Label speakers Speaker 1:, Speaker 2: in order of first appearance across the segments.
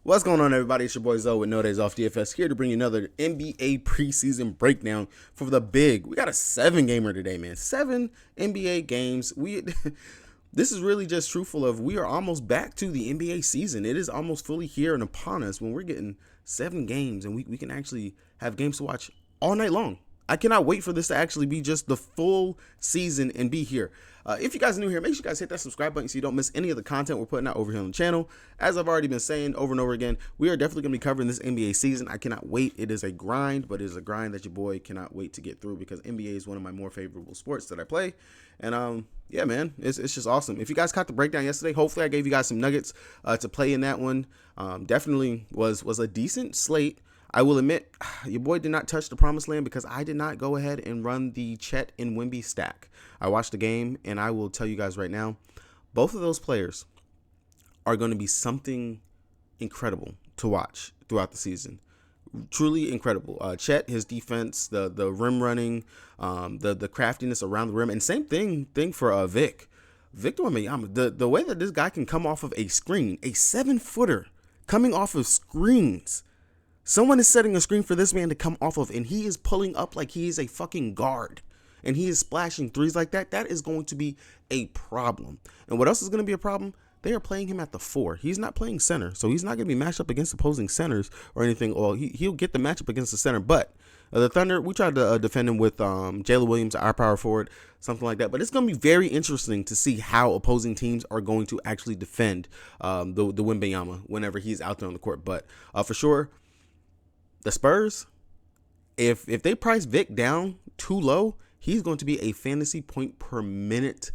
Speaker 1: What's going on, everybody? It's your boy Zoe with No Days Off DFS here to bring you another NBA preseason breakdown for the big. We got a 7-gamer today, man. 7 NBA games. This is really just truthful of we are almost back to the NBA season. It is almost fully here and upon us when we're getting 7 games and we can actually have games to watch all night long. I cannot wait for this to actually be just the full season and be here. If you guys are new here, make sure you guys hit that subscribe button so you don't miss any of the content we're putting out over here on the channel. As I've already been saying over and over again, we are definitely going to be covering this NBA season. I cannot wait. It is a grind, but it is a grind that your boy cannot wait to get through because NBA is one of my more favorable sports that I play. And yeah, man, it's just awesome. If you guys caught the breakdown yesterday, hopefully I gave you guys some nuggets to play in that one. Definitely was a decent slate. I will admit, your boy did not touch the promised land because I did not go ahead and run the Chet and Wemby stack. I watched the game, and I will tell you guys right now, both of those players are going to be something incredible to watch throughout the season. Truly incredible. Chet, his defense, the rim running, the craftiness around the rim, and same thing for Victor Wembanyama. The way that this guy can come off of a screen, a 7-footer coming off of screens. Someone is setting a screen for this man to come off of, and he is pulling up like he is a fucking guard. And he is splashing threes like that. That is going to be a problem. And what else is going to be a problem? They are playing him at the 4. He's not playing center, so he's not going to be matched up against opposing centers or anything. Well, he'll get the matchup against the center. But the Thunder, we tried to defend him with Jalen Williams, our power forward, something like that. But it's going to be very interesting to see how opposing teams are going to actually defend the Wembanyama whenever he's out there on the court. But for sure, the Spurs, if they price Vic down too low, he's going to be a fantasy point per minute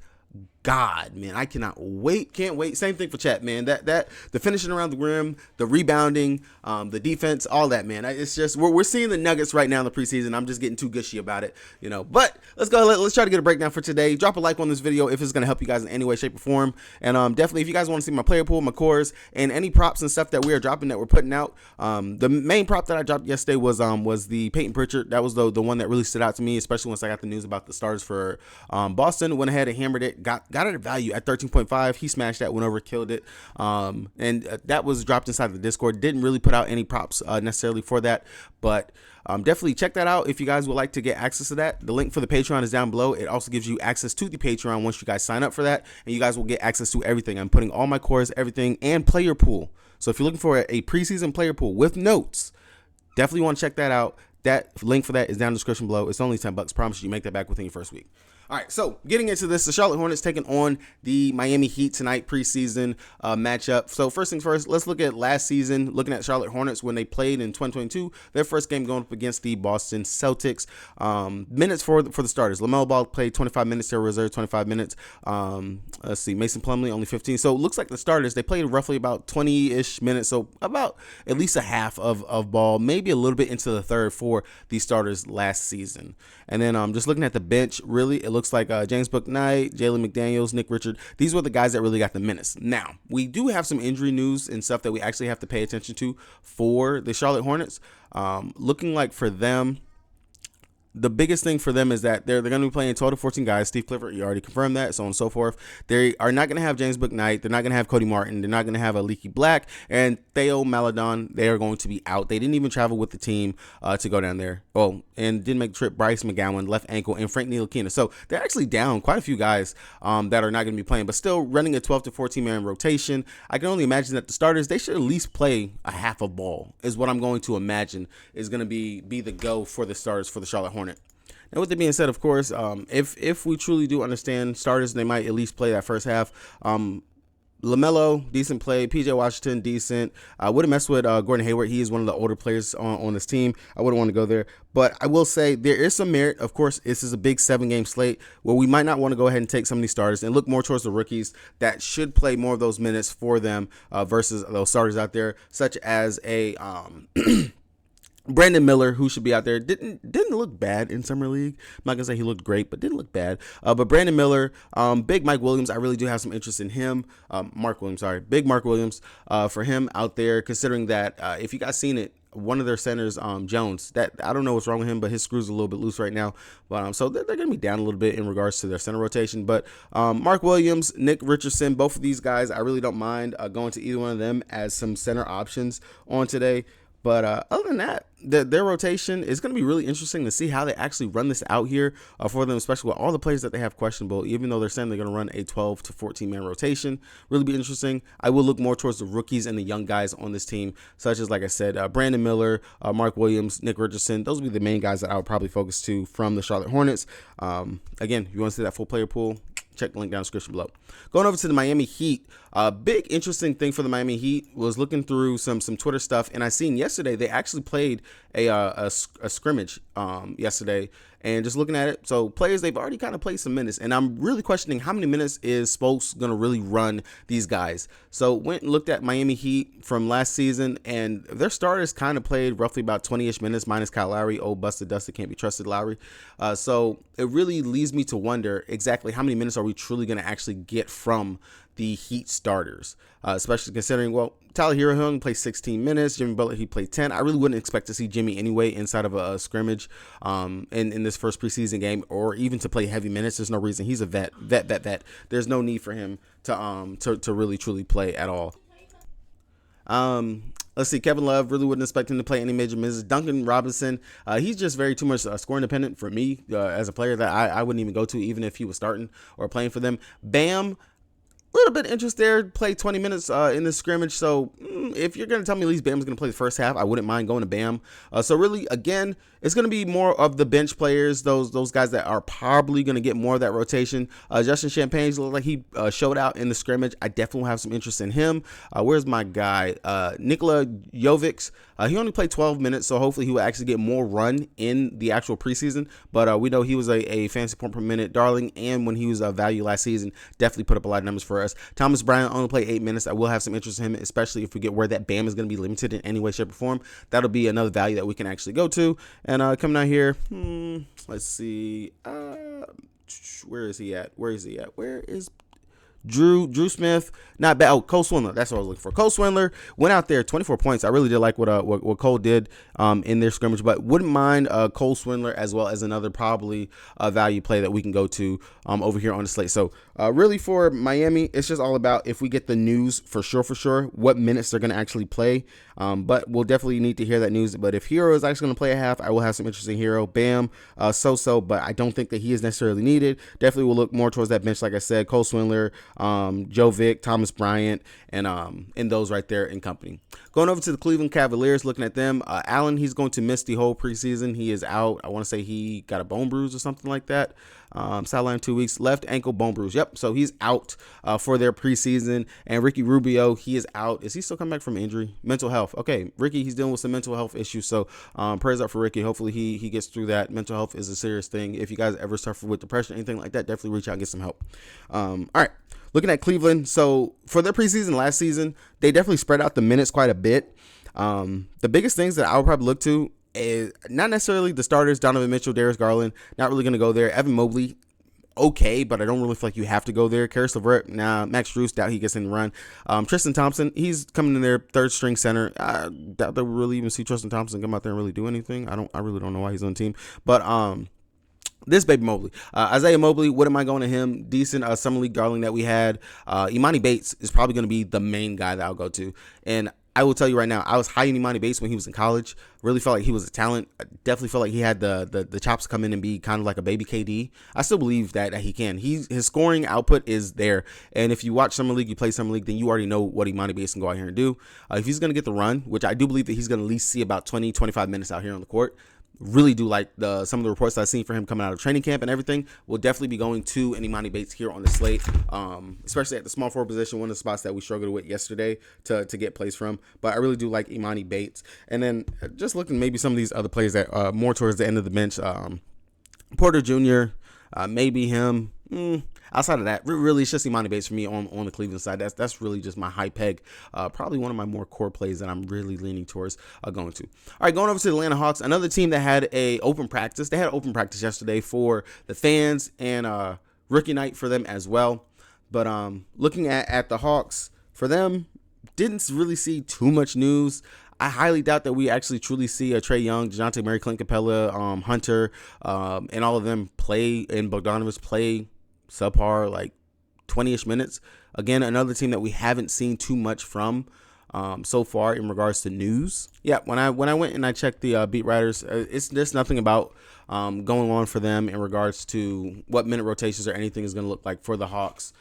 Speaker 1: god, man. I cannot wait. Can't wait. Same thing for Chet, man. That the finishing around the rim, the rebounding, the defense, all that, man. It's just we're seeing the nuggets right now in the preseason. I'm just getting too gushy about it, you know. But let's go. Let's try to get a breakdown for today. Drop a like on this video if it's going to help you guys in any way, shape, or form. And definitely, if you guys want to see my player pool, my cores, and any props and stuff that we are dropping that we're putting out, the main prop that I dropped yesterday was the Peyton Pritchard. That was the one that really stood out to me, especially once I got the news about the starters for Boston. Went ahead and hammered it. Got it at value at 13.5. He smashed that, went over, killed it. And that was dropped inside the Discord. Didn't really put out any props necessarily for that, but definitely check that out if you guys would like to get access to that. The link for the Patreon is down below. It also gives you access to the Patreon once you guys sign up for that, and you guys will get access to everything. I'm putting all my cores, everything, and player pool. So if you're looking for a preseason player pool with notes, definitely want to check that out. That link for that is down in the description below. It's only $10. Promise you make that back within your first week. All right, so getting into this, the Charlotte Hornets taking on the Miami Heat tonight, preseason matchup. So first things first, let's look at last season, looking at Charlotte Hornets when they played in 2022, their first game going up against the Boston Celtics. Minutes for the starters. LaMelo Ball played 25 minutes, their reserve 25 minutes. Let's see, Mason Plumlee only 15. So it looks like the starters, they played roughly about 20-ish minutes, so about at least a half of ball, maybe a little bit into the third for the starters last season. And then just looking at the bench, really, it looks like James Bouknight, Jalen McDaniels, Nick Richard. These were the guys that really got the minutes. Now, we do have some injury news and stuff that we actually have to pay attention to for the Charlotte Hornets. Looking like for them, the biggest thing for them is that they're going to be playing 12 to 14 guys. Steve Clifford, you already confirmed that, so on and so forth. They are not going to have James Bouknight. They're not going to have Cody Martin. They're not going to have a Leaky Black. And Theo Maledon, they are going to be out. They didn't even travel with the team to go down there. Oh, and didn't make the trip. Bryce McGowan, left ankle, and Frank Ntilikina. So they're actually down quite a few guys that are not going to be playing, but still running a 12 to 14-man rotation. I can only imagine that the starters, they should at least play a half a ball is what I'm going to imagine is going to be the go for the starters for the Charlotte Hornets. Now, with that being said, of course, if we truly do understand starters, they might at least play that first half. LaMelo, decent play. PJ Washington, decent. I wouldn't mess with Gordon Hayward. He is one of the older players on this team. I wouldn't want to go there. But I will say there is some merit. Of course, this is a big 7-game slate where we might not want to go ahead and take some of these starters and look more towards the rookies that should play more of those minutes for them versus those starters out there, such as a Brandon Miller, who should be out there, didn't look bad in Summer League. I'm not going to say he looked great, but didn't look bad. But Brandon Miller, big Mike Williams, I really do have some interest in him. Big Mark Williams for him out there, considering that if you guys seen it, one of their centers, Jones. That I don't know what's wrong with him, but his screw's a little bit loose right now. But so they're going to be down a little bit in regards to their center rotation. But Mark Williams, Nick Richardson, both of these guys, I really don't mind going to either one of them as some center options on today. But other than that, their rotation is going to be really interesting to see how they actually run this out here for them, especially with all the players that they have questionable, even though they're saying they're going to run a 12 to 14-man rotation. Really be interesting. I will look more towards the rookies and the young guys on this team, such as, like I said, Brandon Miller, Mark Williams, Nick Richardson. Those will be the main guys that I would probably focus to from the Charlotte Hornets. Again, if you want to see that full player pool, check the link down in the description below. Going over to the Miami Heat, a big interesting thing for the Miami Heat was looking through some Twitter stuff, and I seen yesterday they actually played a scrimmage yesterday, and just looking at it, so players, they've already kind of played some minutes, and I'm really questioning how many minutes is Spokes going to really run these guys. So went and looked at Miami Heat from last season, and their starters kind of played roughly about 20-ish minutes, minus Kyle Lowry, old busted dusted, can't be trusted Lowry. So it really leads me to wonder exactly how many minutes are we truly going to actually get from the Heat starters, especially considering, well, Tyler Hero only played 16 minutes. Jimmy Butler, he played 10. I really wouldn't expect to see Jimmy anyway inside of a scrimmage in this first preseason game, or even to play heavy minutes. There's no reason. He's a vet. There's no need for him to really truly play at all. Let's see. Kevin Love, really wouldn't expect him to play any major minutes. Duncan Robinson, he's just very too much score independent for me as a player that I wouldn't even go to, even if he was starting or playing for them. Bam, a little bit interest there, played 20 minutes in this scrimmage. So if you're going to tell me at least Bam's going to play the first half, I wouldn't mind going to Bam. So really, again, it's going to be more of the bench players, those guys that are probably going to get more of that rotation. Justin Champagne's looked like he showed out in the scrimmage. I definitely have some interest in him. Where's my guy? Nikola Jovic. He only played 12 minutes, so hopefully he will actually get more run in the actual preseason. But we know he was a fantasy point per minute darling, and when he was a value last season, definitely put up a lot of numbers for us. Thomas Bryant only played 8 minutes. I will have some interest in him, especially if we get where that Bam is going to be limited in any way, shape, or form. That'll be another value that we can actually go to. And coming out here, let's see. Where is he at? Where is Drew Smith? Not bad. Oh, Cole Swindler. That's what I was looking for. Cole Swindler went out there, 24 points. I really did like what Cole did in their scrimmage, but wouldn't mind Cole Swindler as well as another probably value play that we can go to over here on the slate. So really for Miami, it's just all about if we get the news for sure what minutes they're going to actually play. But we'll definitely need to hear that news. But if Hero is actually going to play a half, I will have some interest in Hero. Bam, so, but I don't think that he is necessarily needed. Definitely will look more towards that bench, like I said, Cole Swindler, Joe Vick, Thomas Bryant, and those right there in company. Going over to the Cleveland Cavaliers, looking at them, Allen, he's going to miss the whole preseason. He is out. I want to say he got a bone bruise or something like that. Sideline 2 weeks, left ankle bone bruise. Yep. So he's out for their preseason. And Ricky Rubio, he is out. Is he still coming back from injury? Mental health. Okay. Ricky, he's dealing with some mental health issues. So prayers up for Ricky. Hopefully he gets through that. Mental health is a serious thing. If you guys ever suffer with depression, anything like that, definitely reach out and get some help. All right. Looking at Cleveland. So for their preseason last season, they definitely spread out the minutes quite a bit. The biggest things that I would probably look to is not necessarily the starters, Donovan Mitchell, Darius Garland, not really going to go there. Evan Mobley, okay, but I don't really feel like you have to go there. Karis LeVert, nah. Max Strus, doubt he gets in the run. Tristan Thompson, he's coming in there, third string center. I doubt they really even see Tristan Thompson come out there and really do anything. I really don't know why he's on the team. But this baby Mobley, Isaiah Mobley, what am I going to him? Decent summer league darling that we had. Imani Bates is probably going to be the main guy that I'll go to. And I will tell you right now, I was high on Imani Bates when he was in college. Really felt like he was a talent. I definitely felt like he had the chops to come in and be kind of like a baby KD. I still believe that he can. His scoring output is there. And if you watch Summer League, you play Summer League, then you already know what Imani Bates can go out here and do. If he's going to get the run, which I do believe that he's going to at least see about 20, 25 minutes out here on the court. Really do like some of the reports that I've seen for him coming out of training camp and everything. We'll definitely be going to an Imani Bates here on the slate, especially at the small forward position, one of the spots that we struggled with yesterday to get plays from. But I really do like Imani Bates. And then just looking maybe some of these other players that are more towards the end of the bench. Porter Jr., maybe him. Outside of that, really, it's just Imani Bates for me on the Cleveland side. That's really just my high peg. Probably one of my more core plays that I'm really leaning towards going to. All right, going over to the Atlanta Hawks, another team that had a open practice. They had open practice yesterday for the fans and rookie night for them as well. But looking at the Hawks, for them, didn't really see too much news. I highly doubt that we actually truly see a Trae Young, DeJounte Murray, Clint Capella, Hunter, and all of them play, and Bogdanovich play subpar, like 20-ish minutes. Again, another team that we haven't seen too much from so far in regards to news. Yeah, when I went and I checked the beat writers, there's nothing about going on for them in regards to what minute rotations or anything is going to look like for the Hawks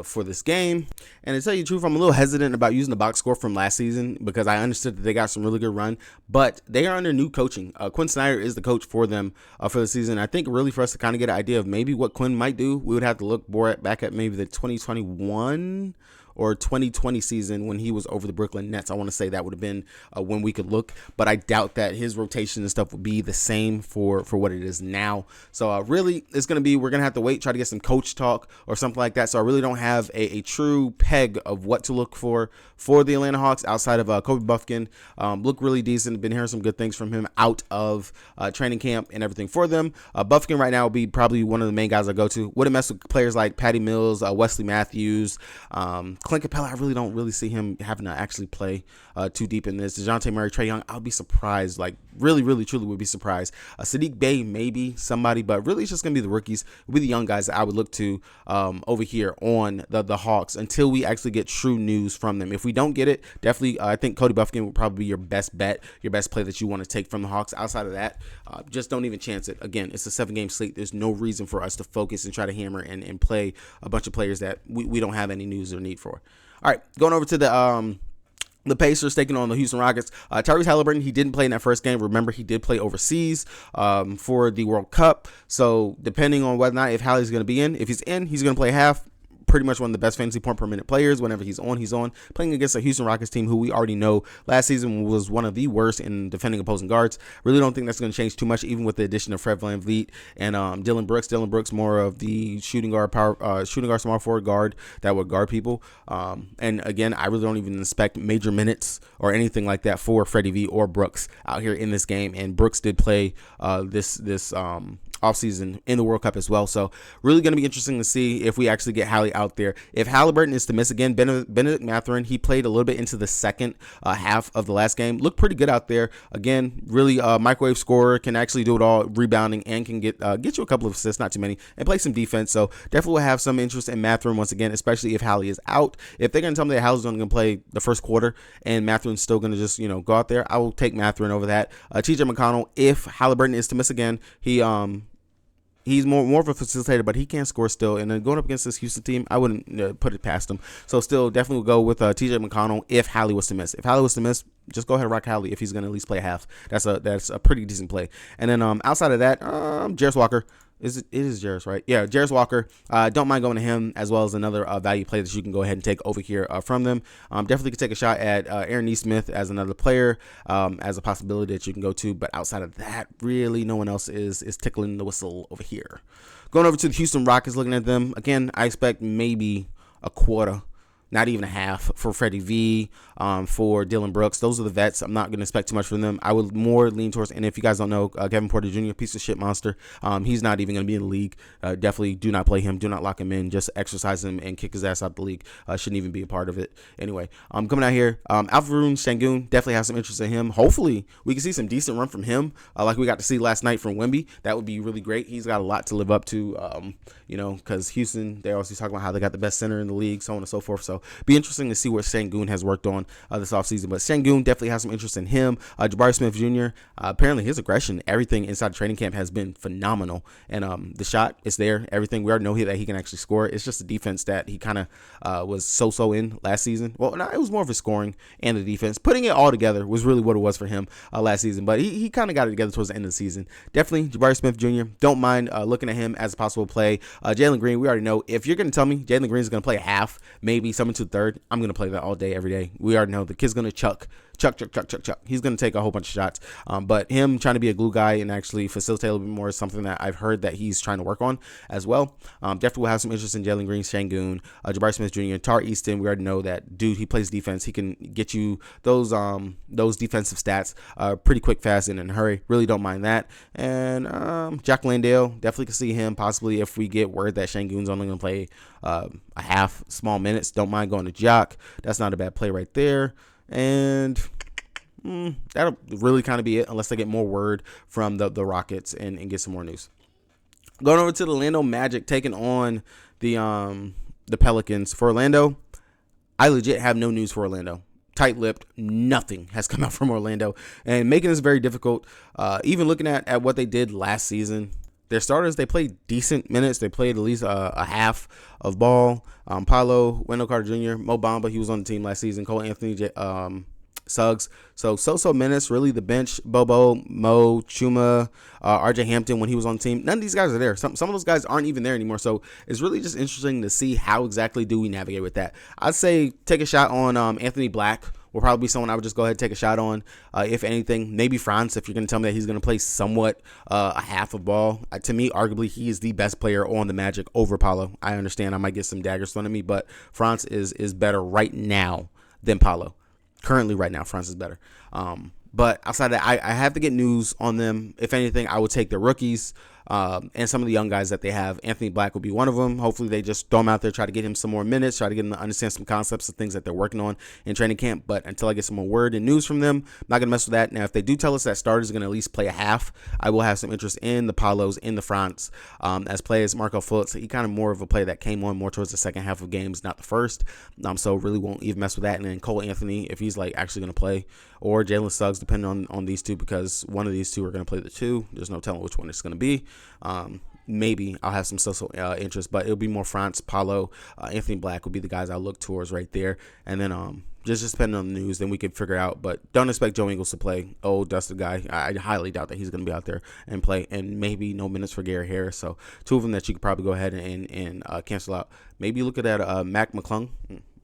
Speaker 1: for this game. And to tell you the truth, I'm a little hesitant about using the box score from last season because I understood that they got some really good run, but they are under new coaching. Quinn Snyder is the coach for them for the season. I think really for us to kind of get an idea of maybe what Quinn might do, we would have to look more back at maybe the 2021 or 2020 season when he was over the Brooklyn Nets. I want to say that would have been when we could look, but I doubt that his rotation and stuff would be the same for what it is now. So really, it's going to be, we're going to have to wait, try to get some coach talk or something like that. So I really don't have a true peg of what to look for the Atlanta Hawks outside of Kobe Buffkin. Look really decent. Been hearing some good things from him out of training camp and everything for them. Buffkin right now will be probably one of the main guys I go to. Wouldn't mess with players like Patty Mills, Wesley Matthews, Clint Capella. I don't see him having to actually play too deep in this. DeJounte Murray, Trae Young, I'll be surprised, like really, really, truly would be surprised. Sadiq Bey, maybe somebody, but really it's just going to be the rookies, it'll be the young guys that I would look to over here on the Hawks until we actually get true news from them. If we don't get it, definitely I think Cody Buffkin would probably be your best bet, your best play that you want to take from the Hawks. Outside of that, just don't even chance it. Again, it's a 7-game slate. There's no reason for us to focus and try to hammer and play a bunch of players that we don't have any news or need for. All right, going over to the Pacers taking on the Houston Rockets. Tyrese Halliburton, he didn't play in that first game. Remember, he did play overseas for the World Cup. So depending on whether or not if Hallie's going to be in, if he's in, he's going to play half. Pretty much one of the best fantasy point per minute players. Whenever he's on, playing against a Houston Rockets team who we already know last season was one of the worst in defending opposing guards. Really don't think that's going to change too much, even with the addition of Fred VanVleet and Dillon Brooks. Dillon Brooks more of the shooting guard, small forward guard that would guard people. And again, I really don't even expect major minutes or anything like that for Freddie V or Brooks out here in this game. And Brooks did play this offseason in the World Cup as well. So really going to be interesting to see if we actually get Hallie out there. If Halliburton is to miss again, Benedict Mathurin, he played a little bit into the second half of the last game. Looked pretty good out there. Again, really microwave scorer, can actually do it all, rebounding, and can get you a couple of assists, not too many, and play some defense. So definitely will have some interest in Mathurin once again, especially if Hallie is out. If they're going to tell me that Hallie's only going to play the first quarter and Mathurin's still going to just, go out there, I will take Mathurin over that. TJ McConnell, if Halliburton is to miss again, he's more of a facilitator, but he can score still. And then going up against this Houston team, I wouldn't put it past him. So still definitely will go with TJ McConnell if Hallie was to miss. If Hallie was to miss, just go ahead and rock Hallie if he's going to at least play half. That's a pretty decent play. And then outside of that, Jarris Walker. It is Jarris, right? Yeah, Jarris Walker. Don't mind going to him as well as another value play that you can go ahead and take over here from them. Definitely could take a shot at Aaron Nesmith as another player, as a possibility that you can go to. But outside of that, really no one else is tickling the whistle over here. Going over to the Houston Rockets, looking at them. Again, I expect maybe a quarter, not even a half for Freddie V, for Dillon Brooks. Those are the vets. I'm not going to expect too much from them. I would more lean towards, and if you guys don't know, Kevin Porter Jr., piece of shit monster. He's not even going to be in the league. Definitely do not play him. Do not lock him in. Just exercise him and kick his ass out the league. Shouldn't even be a part of it. Anyway, coming out here, Alvarez Sengun, definitely have some interest in him. Hopefully, we can see some decent run from him, like we got to see last night from Wemby. That would be really great. He's got a lot to live up to, because Houston, they're always talking about how they got the best center in the league, so on and so forth. So be interesting to see what Sengun has worked on this offseason. But Sengun definitely has some interest in him. Jabari Smith Jr., apparently his aggression, everything inside training camp has been phenomenal. And the shot is there. Everything, we already know that he can actually score. It's just the defense that he kind of was so in last season. Well, no, it was more of his scoring and the defense. Putting it all together was really what it was for him last season. But he kind of got it together towards the end of the season. Definitely Jabari Smith Jr., don't mind looking at him as a possible play. Jalen Green, we already know. If you're going to tell me Jalen Green is going to play a half, maybe some into the third, I'm going to play that all day, every day. We already know the kid's going to chuck. He's going to take a whole bunch of shots. But him trying to be a glue guy and actually facilitate a little bit more is something that I've heard that he's trying to work on as well. Definitely will have some interest in Jalen Green, Sengun, Jabari Smith Jr., Tar Easton. We already know that dude, he plays defense. He can get you those defensive stats pretty quick, fast, and in a hurry. Really don't mind that. And Jack Landale, definitely can see him possibly if we get word that Sengun's only going to play a half, small minutes. Don't mind going to Jock. That's not a bad play right there. And that'll really kind of be it, unless they get more word from the Rockets and get some more news. Going over to the Orlando Magic taking on the Pelicans. For Orlando, I legit have no news for Orlando. Tight-lipped, nothing has come out from Orlando, and making this very difficult. Even looking at what they did last season, their starters, they played decent minutes. They played at least a half of ball. Paolo, Wendell Carter Jr., Mo Bamba, he was on the team last season. Cole Anthony, Suggs. So minutes, really the bench. Bobo, Mo, Chuma, RJ Hampton when he was on the team. None of these guys are there. Some of those guys aren't even there anymore. So it's really just interesting to see how exactly do we navigate with that. I'd say take a shot on Anthony Black. Will probably be someone I would just go ahead and take a shot on. If anything, maybe Franz, if you're going to tell me that he's going to play somewhat a half of ball. To me, arguably, he is the best player on the Magic over Paolo. I understand I might get some daggers thrown at me, but Franz is better right now than Paolo. Currently, right now, Franz is better. But outside of that, I have to get news on them. If anything, I would take the rookies and some of the young guys that they have. Anthony Black will be one of them. Hopefully, they just throw him out there, try to get him some more minutes, try to get him to understand some concepts and things that they're working on in training camp. But until I get some more word and news from them, I'm not going to mess with that. Now, if they do tell us that starters are going to at least play a half, I will have some interest in the Paulos, in the Franz, as players. Marco Fultz, he kind of more of a player that came on more towards the second half of games, not the first. So really won't even mess with that. And then Cole Anthony, if he's like actually going to play, or Jalen Suggs, depending on these two, because one of these two are going to play the two. There's no telling which one it's going to be. Maybe I'll have some social interest, but it'll be more Franz, Paolo, Anthony Black will be the guys I'll look towards right there. And then just depending on the news, then we can figure it out. But don't expect Joe Ingles to play. Oh, that's the guy. I highly doubt that he's going to be out there and play. And maybe no minutes for Gary Harris. So two of them that you could probably go ahead and cancel out. Maybe look at that Mac McClung.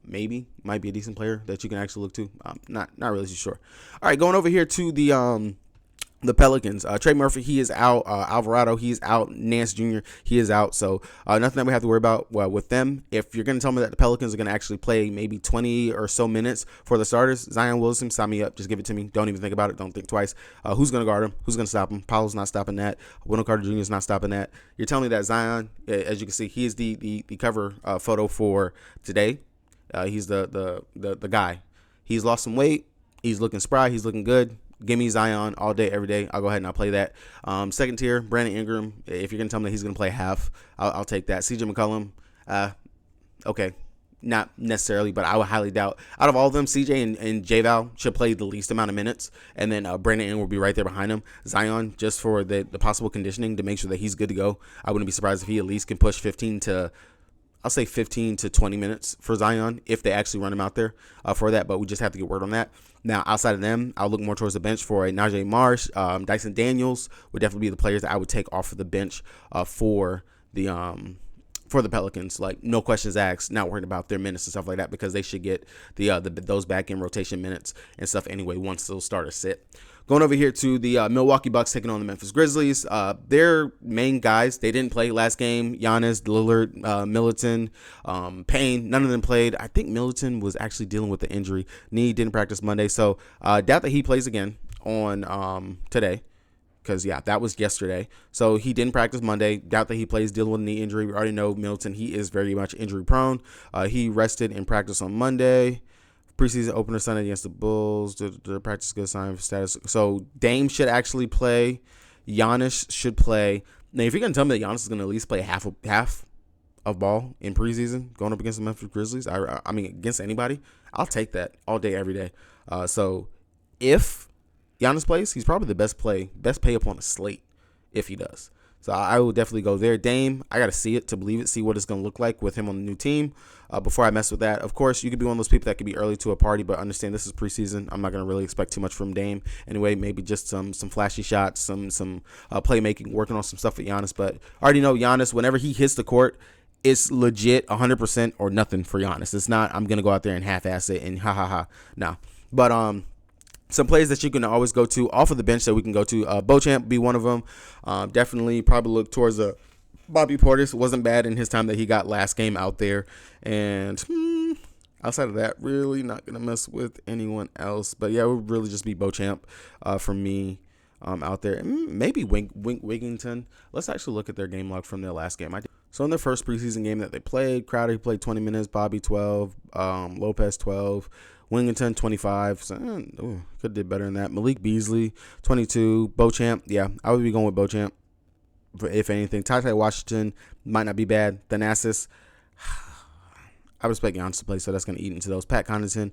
Speaker 1: Maybe might be a decent player that you can actually look to. Not really too sure. All right, going over here to the Pelicans. Trey Murphy, he is out. Alvarado, he's out. Nance Jr., he is out. So nothing that we have to worry about with them. If you're going to tell me that the Pelicans are going to actually play maybe 20 or so minutes for the starters, Zion Williamson, sign me up. Just give it to me. Don't even think about it. Don't think twice. Who's going to guard him? Who's going to stop him? Paolo's not stopping that. Wendell Carter Jr. is not stopping that. You're telling me that Zion, as you can see, he is the cover photo for today. He's the guy. He's lost some weight. He's looking spry. He's looking good. Give me Zion all day, every day. I'll go ahead and I'll play that. Second tier, Brandon Ingram. If you're going to tell me that he's going to play half, I'll take that. CJ McCollum, okay. Not necessarily, but I would highly doubt. Out of all of them, CJ and J-Val should play the least amount of minutes. And then Brandon Ingram will be right there behind him. Zion, just for the possible conditioning to make sure that he's good to go. I wouldn't be surprised if he at least can push 15 to 20 minutes for Zion if they actually run him out there for that, but we just have to get word on that. Now, outside of them, I'll look more towards the bench for a Najee Marsh. Dyson Daniels would definitely be the players that I would take off of the bench for the Pelicans. Like, no questions asked, not worried about their minutes and stuff like that, because they should get those back end rotation minutes and stuff anyway once those starters sit. Going over here to the Milwaukee Bucks taking on the Memphis Grizzlies. Their main guys, they didn't play last game. Giannis, Lillard, Middleton, Payne, none of them played. I think Middleton was actually dealing with the injury. Knee, didn't practice Monday. So doubt that he plays again on today. Because, yeah, that was yesterday. So he didn't practice Monday. Doubt that he plays, dealing with a knee injury. We already know Middleton, he is very much injury prone. He rested in practice on Monday. Preseason opener Sunday against the Bulls. The practice good sign for status. So Dame should actually play. Giannis should play. Now, if you're going to tell me that Giannis is going to at least play half of ball in preseason going up against the Memphis Grizzlies, I mean, against anybody, I'll take that all day, every day. So if Giannis plays, he's probably the best pay up on the slate if he does. So I will definitely go there. Dame, I got to see it to believe it, see what it's going to look like with him on the new team before I mess with that. Of course, you could be one of those people that could be early to a party, but understand this is preseason. I'm not going to really expect too much from Dame. Anyway, maybe just some flashy shots, some playmaking, working on some stuff with Giannis. But I already know Giannis, whenever he hits the court, it's legit 100% or nothing for Giannis. It's not, I'm going to go out there and half-ass it and ha. No. But some players that you can always go to off of the bench that we can go to. Beauchamp be one of them. Definitely probably look towards Bobby Portis. Wasn't bad in his time that he got last game out there. And outside of that, really not going to mess with anyone else. But, yeah, it would really just be Beauchamp for me out there. Maybe Wigginton. Let's actually look at their game log from their last game. So in their first preseason game that they played, Crowder, he played 20 minutes. Bobby, 12. Lopez, 12. Wingington 25. So, could did better than that. Malik Beasley 22. Beauchamp. Yeah, I would be going with Beauchamp. If anything, Ty Washington might not be bad. Thanasis, I respect Giannis to play, so that's going to eat into those. Pat Connaughton,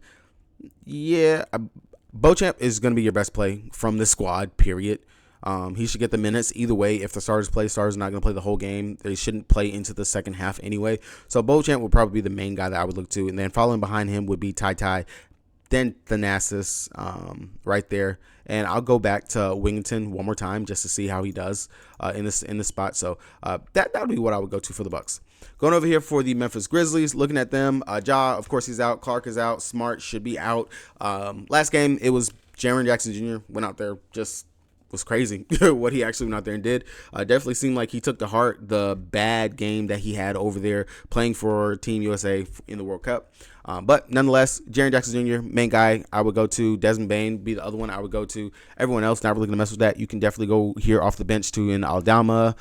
Speaker 1: yeah, Beauchamp is going to be your best play from the squad, period. He should get the minutes either way. If the starters play, starters are not going to play the whole game. They shouldn't play into the second half anyway. So Beauchamp would probably be the main guy that I would look to. And then following behind him would be Ty, then Thanasis right there. And I'll go back to Wingington one more time just to see how he does in this spot. So that would be what I would go to for the Bucks. Going over here for the Memphis Grizzlies, looking at them, Ja, of course, he's out. Clark is out. Smart should be out. Last game, it was Jaren Jackson Jr. went out there, just was crazy what he actually went out there and did. Definitely seemed like he took to heart the bad game that he had over there playing for Team USA in the World Cup. But nonetheless, Jaren Jackson Jr., main guy I would go to. Desmond Bane be the other one I would go to. Everyone else, not really going to mess with that. You can definitely go here off the bench to in Aldama,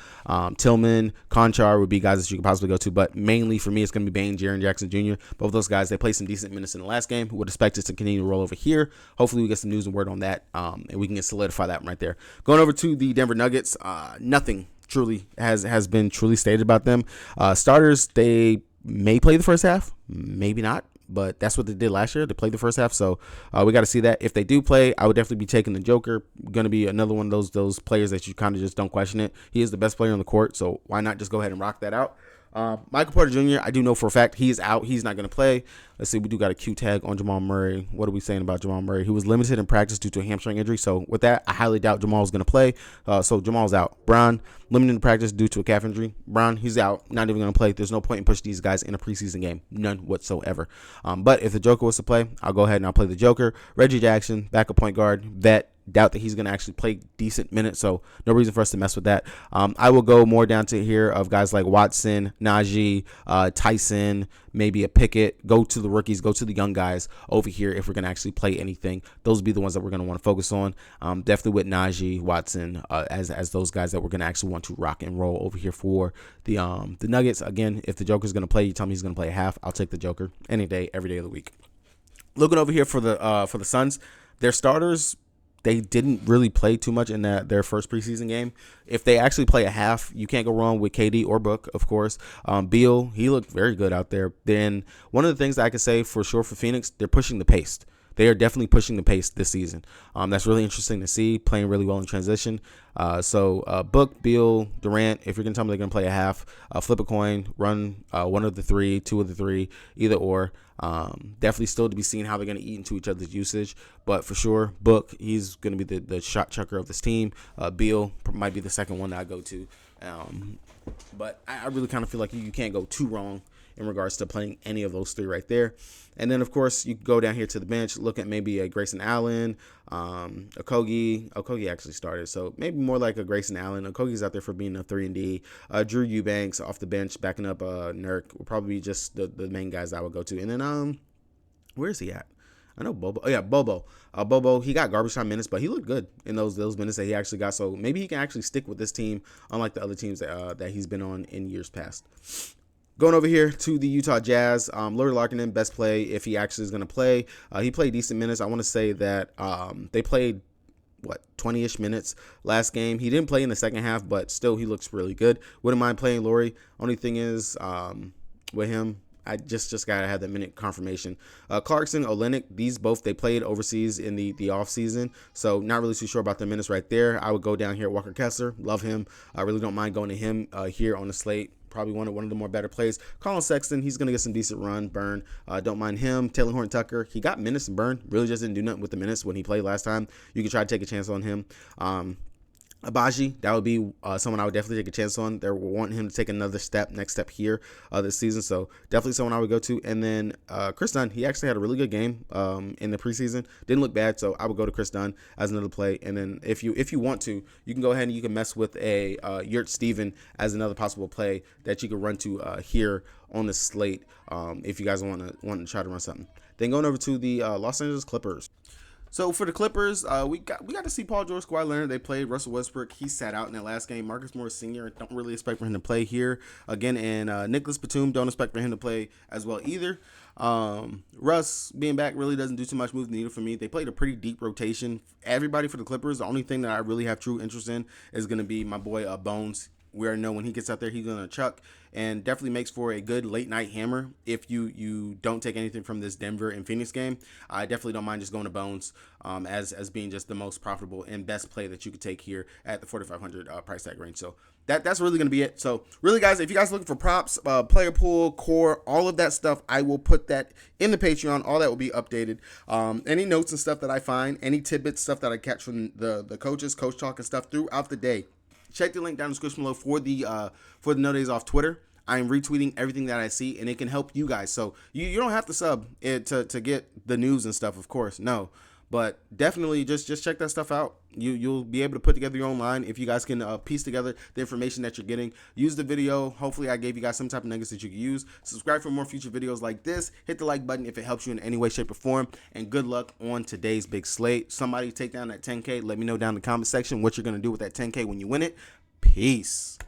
Speaker 1: Tillman, Conchar would be guys that you could possibly go to. But mainly for me, it's going to be Bane, Jaren Jackson Jr. Both those guys, they played some decent minutes in the last game. Would expect us to continue to roll over here. Hopefully we get some news and word on that, and we can solidify that right there. Going over to the Denver Nuggets, nothing truly has been truly stated about them. Starters, they may play the first half, maybe not. But that's what they did last year. They played the first half, so we got to see that. If they do play, I would definitely be taking the Joker. Going to be another one of those players that you kind of just don't question it. He is the best player on the court, so why not just go ahead and rock that out? Michael Porter Jr., I do know for a fact he is out. He's not going to play. Let's see, we do got a Q tag on Jamal Murray. What are we saying about Jamal Murray? He was limited in practice due to a hamstring injury. So with that, I highly doubt Jamal's going to play. So Jamal's out. Brown, limited in practice due to a calf injury. Brown, he's out. Not even going to play. There's no point in pushing these guys in a preseason game. None whatsoever. But if the Joker was to play, I'll go ahead and I'll play the Joker. Reggie Jackson, backup point guard, vet. Doubt that he's going to actually play decent minutes, so no reason for us to mess with that. I will go more down to here of guys like Watson, Najee, Tyson, maybe a Pickett. Go to the rookies, go to the young guys over here if we're going to actually play anything. Those will be the ones that we're going to want to focus on. Definitely with Najee, Watson, as those guys that we're going to actually want to rock and roll over here for the Nuggets. Again, if the Joker's going to play, you tell me he's going to play a half, I'll take the Joker any day, every day of the week. Looking over here for the Suns, their starters, they didn't really play too much in their first preseason game. If they actually play a half, you can't go wrong with KD or Book, of course. Beal, he looked very good out there. Then one of the things that I can say for sure for Phoenix, they're pushing the pace. They are definitely pushing the pace this season. That's really interesting to see, playing really well in transition. So Book, Beal, Durant, if you're going to tell me they're going to play a half, flip a coin, run one of the three, two of the three, either or. Definitely still to be seen how they're going to eat into each other's usage. But for sure, Book, he's going to be the shot chucker of this team. Beal might be the second one that I go to. But I really kind of feel like you can't go too wrong in regards to playing any of those three right there. And then, of course, you go down here to the bench, look at maybe a Grayson Allen, Okogie. Okogie actually started, so maybe more like a Grayson Allen. Okogie's out there for being a 3-and-D. Drew Eubanks off the bench, backing up Nurk will probably be just the main guys I would go to. And then, where is he at? I know Bobo. Oh, yeah, Bobo. Bobo, he got garbage time minutes, but he looked good in those minutes that he actually got. So maybe he can actually stick with this team, unlike the other teams that he's been on in years past. Going over here to the Utah Jazz, Lauri Markkanen, best play if he actually is going to play. He played decent minutes. I want to say that they played, 20-ish minutes last game. He didn't play in the second half, but still he looks really good. Wouldn't mind playing Lauri. Only thing is with him, I just got to have that minute confirmation. Clarkson, Olynyk, these both, they played overseas in the offseason, so not really too sure about their minutes right there. I would go down here, Walker Kessler, love him. I really don't mind going to him here on the slate. Probably one of the more better plays. Colin Sexton, he's going to get some decent burn. Don't mind him. Taylor Horton-Tucker, he got minutes and burn. Really just didn't do nothing with the minutes when he played last time. You can try to take a chance on him. Abaji, that would be someone I would definitely take a chance on. They're wanting him to take another next step here this season. So definitely someone I would go to. And then Chris Dunn, he actually had a really good game in the preseason. Didn't look bad, so I would go to Chris Dunn as another play. And then if you want to, you can go ahead and you can mess with a Yurt Steven as another possible play that you could run to here on the slate if you guys want to try to run something. Then going over to the Los Angeles Clippers. So for the Clippers, we got to see Paul George, Kawhi Leonard. They played Russell Westbrook. He sat out in that last game. Marcus Morris Sr. Don't really expect for him to play here again, and Nicholas Batum don't expect for him to play as well either. Russ being back really doesn't do too much move the needle for me. They played a pretty deep rotation. Everybody for the Clippers. The only thing that I really have true interest in is going to be my boy Bones. We already know when he gets out there, he's going to chuck, and definitely makes for a good late night hammer. If you don't take anything from this Denver and Phoenix game, I definitely don't mind just going to Bones as being just the most profitable and best play that you could take here at the 4,500 price tag range. So that's really going to be it. So really, guys, if you guys are looking for props, player pool, core, all of that stuff, I will put that in the Patreon. All that will be updated. Any notes and stuff that I find, any tidbits, stuff that I catch from the coaches, coach talk and stuff throughout the day. Check the link down in the description below for the No Days Off Twitter. I am retweeting everything that I see, and it can help you guys. So you don't have to sub it to get the news and stuff, of course. No. But definitely just check that stuff out. You'll be able to put together your own line if you guys can piece together the information that you're getting. Use the video. Hopefully I gave you guys some type of nuggets that you can use. Subscribe for more future videos like this. Hit the like button if it helps you in any way, shape, or form. And good luck on today's big slate. Somebody take down that 10K. Let me know down in the comment section what you're going to do with that 10K when you win it. Peace.